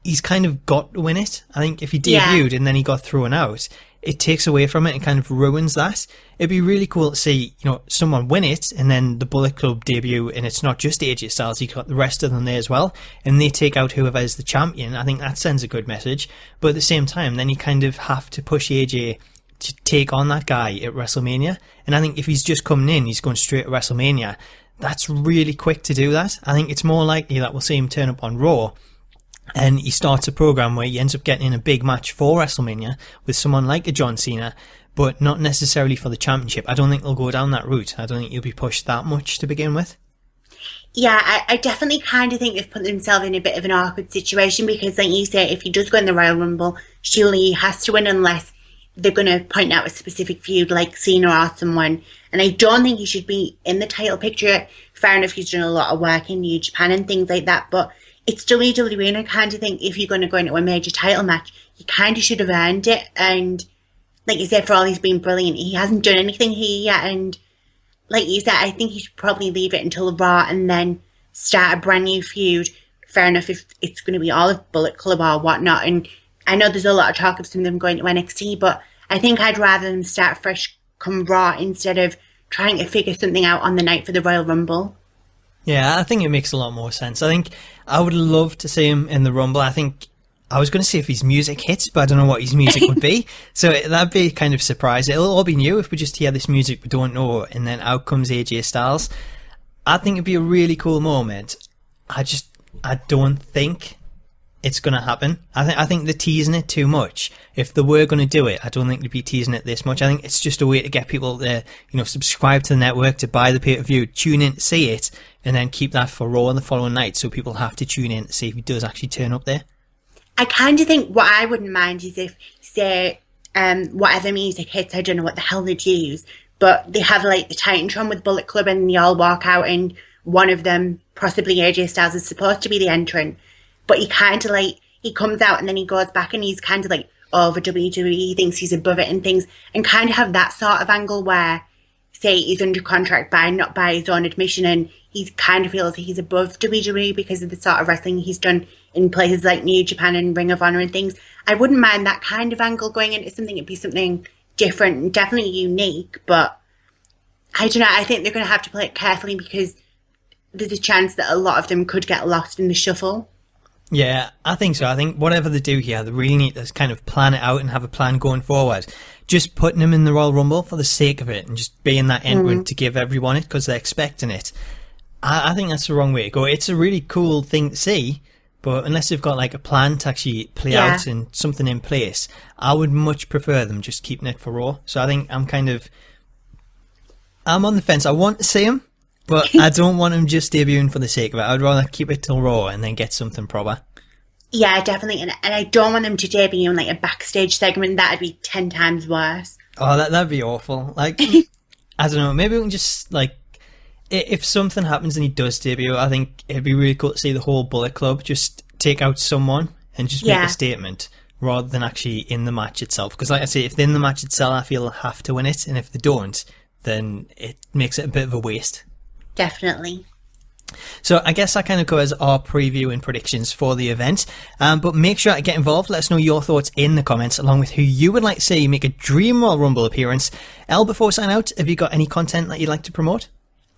he's kind of got to win it. I think if he debuted and then he got thrown out, it takes away from it and kind of ruins that. It'd be really cool to see, you know, someone win it and then the Bullet Club debut, and it's not just AJ Styles, you got the rest of them there as well, and they take out whoever is the champion. I think that sends a good message. But at the same time, then you kind of have to push AJ to take on that guy at WrestleMania. And I think if he's just coming in, he's going straight to WrestleMania, that's really quick to do that. I think it's more likely that we'll see him turn up on Raw and he starts a program where he ends up getting in a big match for WrestleMania with someone like a John Cena, but not necessarily for the championship. I don't think they'll go down that route. I don't think he'll be pushed that much to begin with. Yeah, I definitely kind of think they've put themselves in a bit of an awkward situation because, like you say, if he does go in the Royal Rumble, surely he has to win unless they're going to point out a specific feud like Cena or someone. And I don't think he should be in the title picture. Fair enough, he's done a lot of work in New Japan and things like that, but it's WWE, and I kind of think if you're going to go into a major title match, you kind of should have earned it. And like you said, for all he's been brilliant, he hasn't done anything here yet. And like you said, I think he should probably leave it until Raw and then start a brand new feud. Fair enough if it's going to be all of Bullet Club or whatnot. And I know there's a lot of talk of some of them going to NXT, but I think I'd rather them start fresh come Raw instead of trying to figure something out on the night for the Royal Rumble. Yeah, I think it makes a lot more sense. I think I would love to see him in the Rumble. I think I was going to say if his music hits, but I don't know what his music would be. So that'd be kind of surprise. It'll all be new if we just hear this music we don't know, and then out comes AJ Styles. I think it'd be a really cool moment. I don't think it's going to happen. I think they're teasing it too much. If they were going to do it, I don't think they'd be teasing it this much. I think it's just a way to get people to, you know, subscribe to the network, to buy the pay-per-view, tune in to see it, and then keep that for Raw on the following night so people have to tune in to see if he does actually turn up there. I kind of think what I wouldn't mind is if, say, whatever music hits, I don't know what the hell they'd use, but they have like the Titantron with Bullet Club and they all walk out and one of them, possibly AJ Styles, is supposed to be the entrant. But he kind of like, he comes out and then he goes back and he's kind of like over WWE, he thinks he's above it and things, and kind of have that sort of angle where, say, he's under contract not by his own admission, and he kind of feels he's above WWE because of the sort of wrestling he's done in places like New Japan and Ring of Honor and things. I wouldn't mind that kind of angle going into something. It'd be something different and definitely unique, but I don't know, I think they're going to have to play it carefully because there's a chance that a lot of them could get lost in the shuffle. Yeah, I think so. I think whatever they do here, they really need to kind of plan it out and have a plan going forward. Just putting him in the Royal Rumble for the sake of it and just being that entrant to give everyone it because they're expecting it, I think that's the wrong way to go. It's a really cool thing to see, but unless they've got like a plan to actually play out and something in place, I would much prefer them just keeping it for Raw. So I think I'm on the fence. I want to see him, but I don't want him just debuting for the sake of it. I'd rather keep it till Raw and then get something proper. Yeah, definitely. And I don't want them to debut in like a backstage segment. That'd be 10 times worse. Oh, that'd be awful. Like, I don't know. Maybe we can just like, if something happens and he does debut, I think it'd be really cool to see the whole Bullet Club just take out someone and just make Yeah, a statement rather than actually in the match itself. Because, like I say, if they're in the match itself, I feel they'll have to win it, and if they don't, then it makes it a bit of a waste. definitely. So I guess that kind of covers our preview and predictions for the event. But make sure to get involved. Let us know your thoughts in the comments, along with who you would like to see make a Dream Royal Rumble appearance. Elle, before we sign out, have you got any content that you'd like to promote?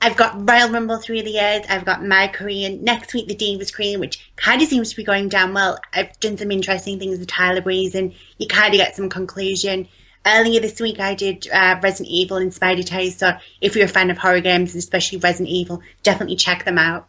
I've got Royal Rumble through the years. I've got my Korean. Next week, the Divas Korean, which kind of seems to be going down well. I've done some interesting things with Tyler Breeze, and you kind of get some conclusion. Earlier this week, I did Resident Evil and Spider Tales. So if you're a fan of horror games, and especially Resident Evil, definitely check them out.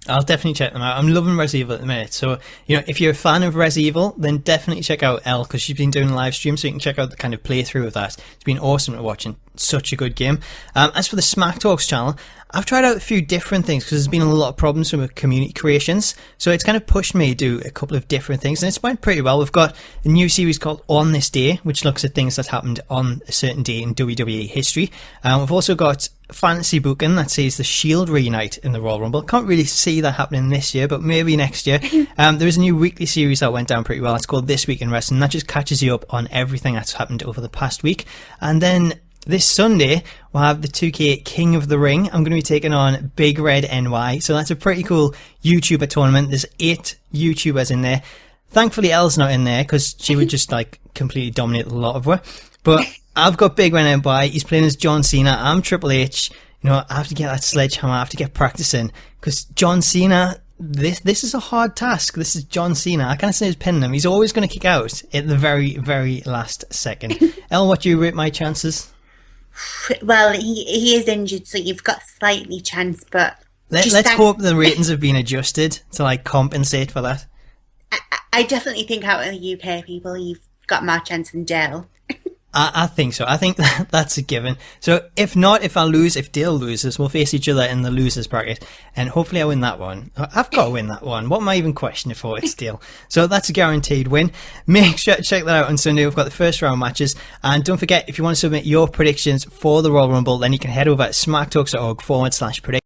I'll definitely check them out. I'm loving Res Evil at the minute. So, if you're a fan of Res Evil, then definitely check out Elle, because she's been doing a live stream, so you can check out the kind of playthrough of that. It's been awesome to watch, and such a good game. As for the SmackTalks channel, I've tried out a few different things because there's been a lot of problems with community creations. So it's kind of pushed me to do a couple of different things, and it's went pretty well. We've got a new series called On This Day, which looks at things that happened on a certain day in WWE history. We've also got fantasy booking that says the Shield reunite in the Royal Rumble. Can't really see that happening this year, but maybe next year. There is a new weekly series that went down pretty well. It's called This Week in Wrestling. That just catches you up on everything that's happened over the past week. And then this Sunday, we'll have the 2K King of the Ring. I'm going to be taking on Big Red NY. So that's a pretty cool YouTuber tournament. There's 8 YouTubers in there. Thankfully, Elle's not in there because she would just like completely dominate a lot of her. But I've got Big Red NY. He's playing as John Cena. I'm Triple H. I have to get that sledgehammer. I have to get practicing because John Cena, this is a hard task. This is John Cena. I can't say he's pinning him. He's always going to kick out at the very, very last second. Elle, what do you rate my chances? Well, he is injured, so you've got slightly chance, but Let's hope the ratings have been adjusted to like compensate for that. I definitely think out of the UK people, you've got more chance than Dale. I think so. I think that's a given. So if Dale loses, we'll face each other in the losers bracket, and hopefully I win that one. I've got to win that one. What am I even questioning for? It's Dale. So that's a guaranteed win. Make sure to check that out on Sunday. We've got the first round matches. And don't forget, if you want to submit your predictions for the Royal Rumble, then you can head over to smacktalks.org/predict.